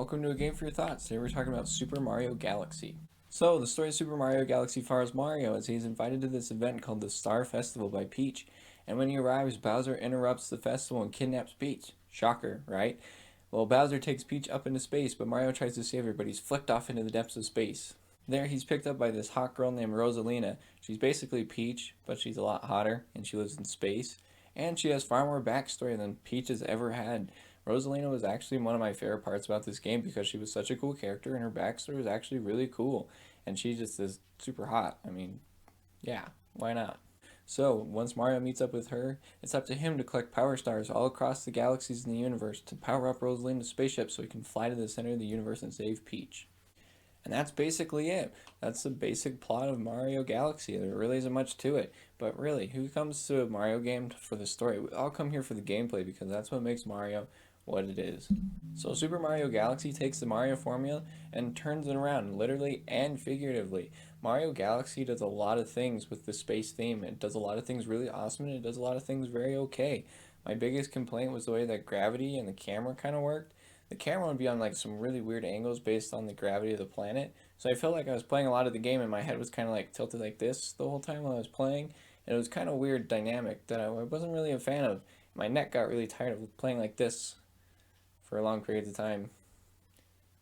welcome to A Game for Your Thoughts. Today we're talking about Super Mario Galaxy. So, the story of Super Mario Galaxy follows Mario as he's invited to this event called the Star Festival by Peach. And when he arrives, Bowser interrupts the festival and kidnaps Peach. Shocker, right? Well, Bowser takes Peach up into space, but Mario tries to save her, but he's flicked off into the depths of space. There, he's picked up by this hot girl named Rosalina. She's basically Peach, but she's a lot hotter, and she lives in space. And she has far more backstory than Peach has ever had. Rosalina was actually one of my favorite parts about this game because she was such a cool character and her backstory was actually really cool. And she just is super hot. I mean, yeah, why not? So, once Mario meets up with her, it's up to him to collect power stars all across the galaxies in the universe to power up Rosalina's spaceship so he can fly to the center of the universe and save Peach. And that's basically it. That's the basic plot of Mario Galaxy. There really isn't much to it. But really, who comes to a Mario game for the story? I'll come here for the gameplay because that's what makes Mario what it is. So Super Mario Galaxy takes the Mario formula and turns it around, literally and figuratively. Mario Galaxy does a lot of things with the space theme. It does a lot of things really awesome and it does a lot of things very okay. My biggest complaint was the way that gravity and the camera kind of worked. The camera would be on like some really weird angles based on the gravity of the planet. So I felt like I was playing a lot of the game and my head was kind of like tilted like this the whole time while I was playing. And it was kind of weird dynamic that I wasn't really a fan of. My neck got really tired of playing like this for long periods of time.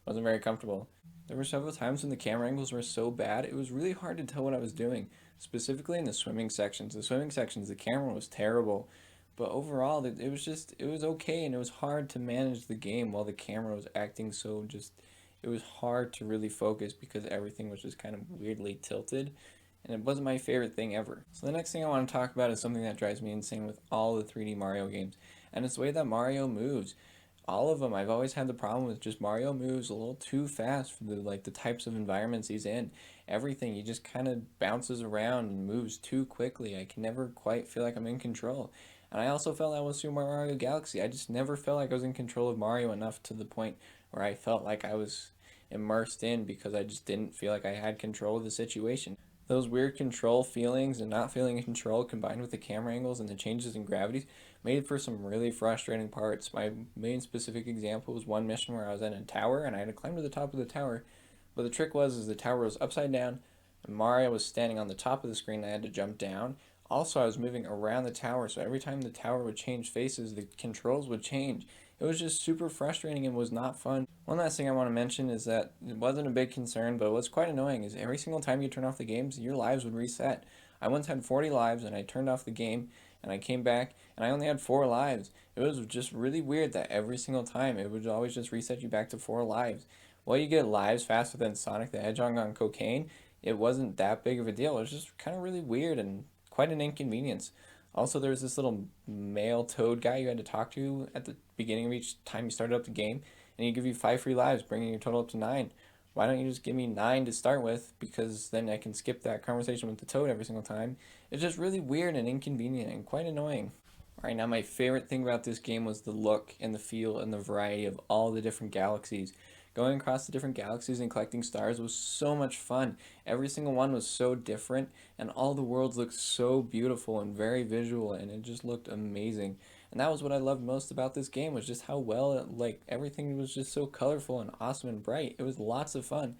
Wasn't very comfortable. There were several times when the camera angles were so bad, it was really hard to tell what I was doing, specifically in the swimming sections. The swimming sections, the camera was terrible, but overall, it was okay, and it was hard to manage the game while the camera was acting so just, it was hard to really focus because everything was just kind of weirdly tilted, and it wasn't my favorite thing ever. So the next thing I want to talk about is something that drives me insane with all the 3D Mario games, and it's the way that Mario moves. All of them, I've always had the problem with just Mario moves a little too fast for the types of environments he's in. Everything, he just kind of bounces around and moves too quickly. I can never quite feel like I'm in control. And I also felt that with Super Mario Galaxy. I just never felt like I was in control of Mario enough to the point where I felt like I was immersed in because I just didn't feel like I had control of the situation. Those weird control feelings and not feeling in control combined with the camera angles and the changes in gravity made for some really frustrating parts. My main specific example was one mission where I was in a tower and I had to climb to the top of the tower. But the trick was is the tower was upside down and Mario was standing on the top of the screen and I had to jump down. Also, I was moving around the tower, so every time the tower would change faces, the controls would change. It was just super frustrating and was not fun. One last thing I want to mention is that it wasn't a big concern, but what's quite annoying is every single time you turn off the games, your lives would reset. I once had 40 lives and I turned off the game and I came back and I only had 4 lives. It was just really weird that every single time it would always just reset you back to 4 lives. Well, you get lives faster than Sonic the Hedgehog on cocaine. It wasn't that big of a deal. It was just kind of really weird and quite an inconvenience. Also, there was this little male toad guy you had to talk to at the beginning of each time you started up the game, and he'd give you 5 free lives, bringing your total up to 9. Why don't you just give me 9 to start with? Because then I can skip that conversation with the toad every single time. It's just really weird and inconvenient and quite annoying. Alright, now my favorite thing about this game was the look and the feel and the variety of all the different galaxies. Going across the different galaxies and collecting stars was so much fun. Every single one was so different, and all the worlds looked so beautiful and very visual, and it just looked amazing. And that was what I loved most about this game, was just how well everything was just so colorful and awesome and bright. It was lots of fun.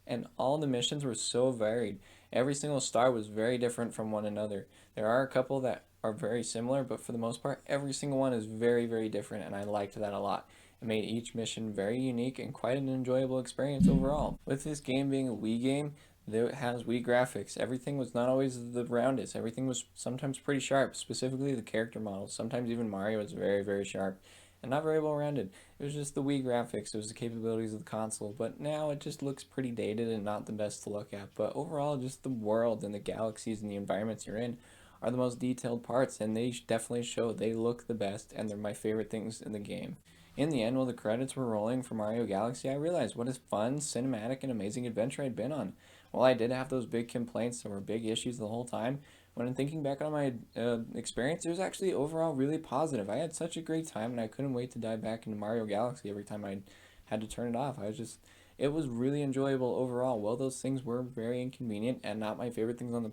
And all the missions were so varied. Every single star was very different from one another. There are a couple that are very similar, but for the most part, every single one is very, very different, and I liked that a lot. It made each mission very unique and quite an enjoyable experience overall. With this game being a Wii game, though it has Wii graphics, everything was not always the roundest. Everything was sometimes pretty sharp, specifically the character models. Sometimes even Mario was very, very sharp and not very well rounded. It was just the Wii graphics, it was the capabilities of the console, but now it just looks pretty dated and not the best to look at. But overall, just the world and the galaxies and the environments you're in are the most detailed parts, and they definitely show they look the best, and they're my favorite things in the game. In the end, while the credits were rolling for Mario Galaxy, I realized what a fun, cinematic, and amazing adventure I'd been on. While I did have those big complaints, there were big issues the whole time. When I'm thinking back on my experience, it was actually overall really positive. I had such a great time, and I couldn't wait to dive back into Mario Galaxy every time I had to turn it off. It was really enjoyable overall. While those things were very inconvenient and not my favorite things on the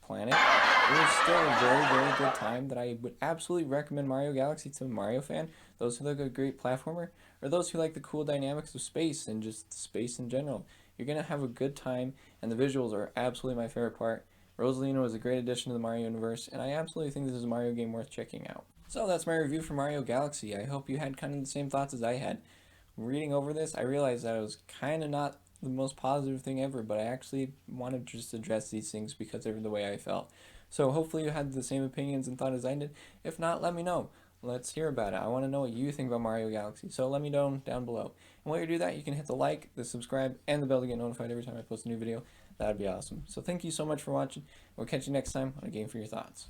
planet, it was still a very, very good time that I would absolutely recommend Mario Galaxy to a Mario fan, those who like a great platformer, or those who like the cool dynamics of space and just space in general. You're going to have a good time, and the visuals are absolutely my favorite part. Rosalina was a great addition to the Mario universe, and I absolutely think this is a Mario game worth checking out. So that's my review for Mario Galaxy. I hope you had kind of the same thoughts as I had. Reading over this, I realized that it was kind of not the most positive thing ever, but I actually wanted to just address these things because of the way I felt. So hopefully you had the same opinions and thought as I did. If not, let me know. Let's hear about it. I want to know what you think about Mario Galaxy, so let me know down below. And while you do that, you can hit the like, the subscribe, and the bell to get notified every time I post a new video. That'd be awesome. So thank you so much for watching. We'll catch you next time on A Game for Your Thoughts.